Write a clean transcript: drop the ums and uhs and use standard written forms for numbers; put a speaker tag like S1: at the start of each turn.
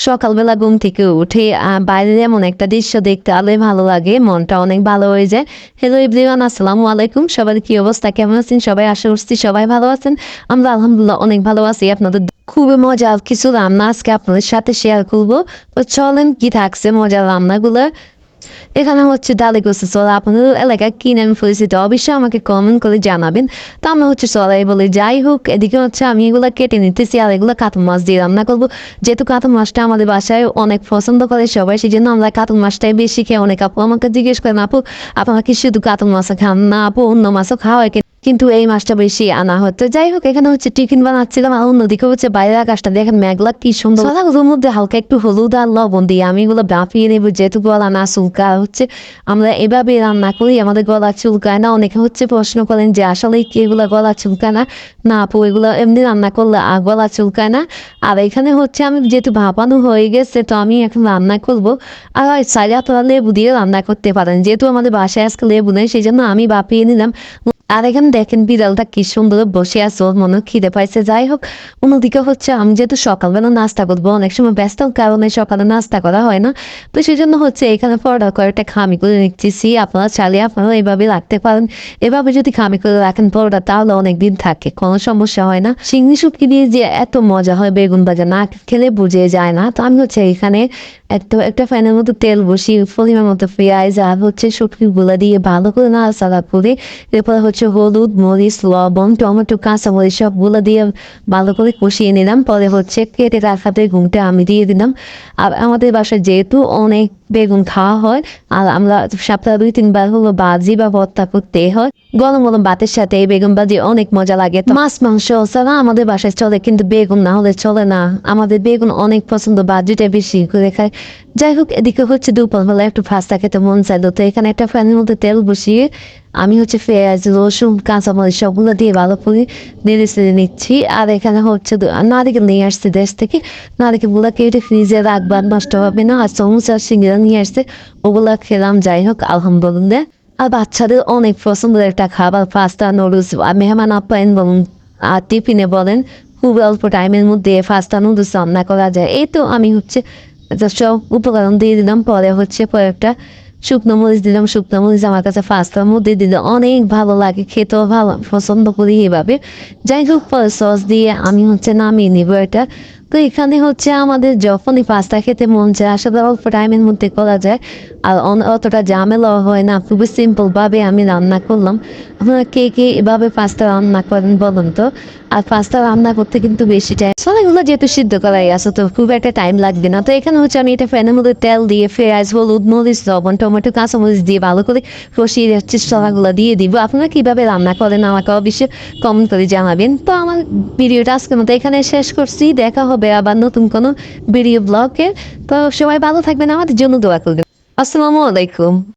S1: সকালবেলা ঘুম থেকে উঠে বাইরে এমন একটা দৃশ্য দেখতে আলে ভালো লাগে, মনটা অনেক ভালো হয়ে যায়। হ্যালো এভরিওয়ান, আসসালামু আলাইকুম। সবার কি অবস্থা, কেমন আছেন সবাই? আশা করছি সবাই ভালো আছেন। আমরা আলহামদুলিল্লাহ অনেক ভালো আছি। আপনাদের খুবই মজার কিছু রান্না আজকে আপনাদের সাথে শেয়ার করবো। তো চলেন কি থাকছে মজার রান্নাগুলো। এখানে হচ্ছে ডালে কচু ছোলা, আপনাদের এলাকায় কি নামে পরিচিত অবশ্যই আমাকে কমেন্ট করে জানাবেন। তো আমরা হচ্ছে চলাই বলি, যাই হোক এদিকে হচ্ছে আমি এগুলো কেটে নিতেছি আর এগুলো কাতল মাছ দিয়ে রান্না করবো। যেহেতু কাতল মাছটা আমাদের বাসায় অনেক পছন্দ করে সবাই, সেই জন্য আমরা কাতল মাছটাই বেশি খেয়ে। অনেক আপু আমাকে জিজ্ঞেস করেন, আপু আপনারা কি শুধু কাতল মাছ খান? না আপু, অন্য মাছও খাওয়া হয়, কিন্তু এই মাছটা বেশি আনা হতো। যাই হোক এখানে হচ্ছে টিফিন বানাচ্ছিলাম আর অন্যদিকে হচ্ছে বাইরের আকাশটা দেখেন মেঘলা কি সুন্দর। ওর মধ্যে হালকা একটু হলুদ আর লবণ দিয়ে আমি এগুলো বাফিয়ে নেবো, যেহেতু গলা না চুলকা হচ্ছে। আমরা এভাবে রান্না করি, আমাদের গলা চুলকায় না। অনেকে হচ্ছে প্রশ্ন করেন যে আসলে কি এগুলো গলা চুলকায় না? না আপু, এগুলো এমনি রান্না করলে গলা চুলকায় না। আর এখানে হচ্ছে আমি যেহেতু ভাপানো হয়ে গেছে, তো আমি এখন রান্না করবো। আর চাইলে আপনারা লেবু দিয়ে রান্না করতে পারেন, যেহেতু আমাদের বাসায় আজকে লেবু নেই, সেই জন্য আমি বাপিয়ে নিলাম। আর এখানে দেখেন বিড়ালটা কি সুন্দর বসে আছে, ওর মনে খিদে পাইছে। যাই হোক অন্যদিকে হচ্ছে আমি যেহেতু সকালবেলা নাস্তা করবো, অনেক সময় ব্যস্ত কারণে সকালে নাস্তা করা হয় না, তো সেই জন্য হচ্ছে এখানে পরোটা করে একটা খামি করে নিচ্ছি। আপনারা চাইলে আপনারা এইভাবে রাখতে পারেন। এভাবে যদি খামি করে রাখেন পরোটা, তাহলে অনেকদিন থাকে, কোনো সমস্যা হয় না। চিংড়ি শুটকি দিয়ে যে এত মজা হয় বেগুন ভাজা, না খেলে বুঝে যায় না। তো আমি হচ্ছে এখানে একটা ফ্যানের মধ্যে তেল বসিয়ে পরিমাণ মতো পেঁয়াজ আর হচ্ছে শুটকি গুলা দিয়ে ভালো করে নাড়াচাড়া করে, এরপর হচ্ছে হলুদ, মরিচ, লবণ, টমেটো, কাঁচামরিচ সবগুলো দিয়ে ভালো করে কষিয়ে নিলাম। পরে হচ্ছে কেটে রাখা বেগুনটা আমি দিয়ে দিলাম। আর আমাদের বাসায় যেহেতু অনেক বেগুন খাওয়া হয়, আর আমরা সপ্তাহে 2-3 বার হলো ভাজি বা ভর্তা করতে হয়, গরম গরম ভাতের সাথে এই বেগুন ভাজি অনেক মজা লাগে। তো মাছ মাংস ছাড়া আমাদের বাসায় চলে, কিন্তু বেগুন না হলে চলে না। আমাদের বেগুন অনেক পছন্দ, ভাজিটা বেশি করে খাই। যাই হোক এদিকে হচ্ছে দুপুরবেলা একটু পাস্তা খেতে মন চাইলো, তো এখানে একটা ফ্যানের মধ্যে তেল বসিয়ে আমি হচ্ছে পেঁয়াজ, রসুন, কাঁচামরিচ সবগুলো দিয়ে ভালো করে নেড়ে চেড়ে নিচ্ছি। আর এখানে হচ্ছে নারিকেল নিয়ে আসছে দেশ থেকে, নারিকেলগুলো কেটে ফ্রিজে রাখবার, নষ্ট হবে না। আর চামচ আর সিঙ্গারা নিয়ে আসছে, ওগুলা খেলাম। যাই হোক আলহামদুলিল্লাহ। আর বাচ্চাদের অনেক পছন্দের একটা খাবার পাস্তা নুডলস, মেহমান আপ্যায়ন বলুন আর টিফিনে বলেন, খুব অল্প টাইমের মধ্যে পাস্তা নুডলস রান্না করা যায়। এই তো আমি হচ্ছে সব উপকরণ দিয়ে দিলাম। পরে হচ্ছে কয়েকটা শুকনো মরিচ দিলাম। শুকনো মরিচ আমার কাছে পাস্তার মধ্যে দিলে অনেক ভালো লাগে, খেতেও ভালো পছন্দ করি এভাবে। যাই হোক পরে সস দিয়ে আমি হচ্ছে নামিয়ে নিব এটা। তো এখানে হচ্ছে আমাদের যখনই পাস্তা খেতে মন চায়, আসলে অল্প টাইমের মধ্যে করা যায় আর অতটা ঝামেলাও হয় না। খুবই সিম্পল ভাবে আমি রান্না করলাম। আপনারা কে কে এভাবে পাস্তা রান্না করেন বলুন তো? আর পাস্তা রান্না করতে কিন্তু বেশি টাইম, সবাইগুলো যেহেতু সিদ্ধ করাই আছে, তো খুব একটা টাইম লাগবে না। তো এখানে হচ্ছে আমি এটা ফ্যানের মধ্যে তেল দিয়ে পেঁয়াজ, হলুদ, মরিচ, লবণ, টমেটো, কাঁচামরিচ দিয়ে ভালো করে কষিয়ে যাচ্ছি, সবাইগুলো দিয়ে দিব। আপনারা কিভাবে রান্না করেন আমাকে অবশ্যই কমেন্ট করে জানাবেন। তো আমার ভিডিওটা আজকের মতো এখানে শেষ করছি। দেখা হবে আবার নতুন কোনো ভিডিও ব্লগে। তো সবাই ভালো থাকবেন, আমাদের জন্য দোয়া করবেন। আসসালামু আলাইকুম।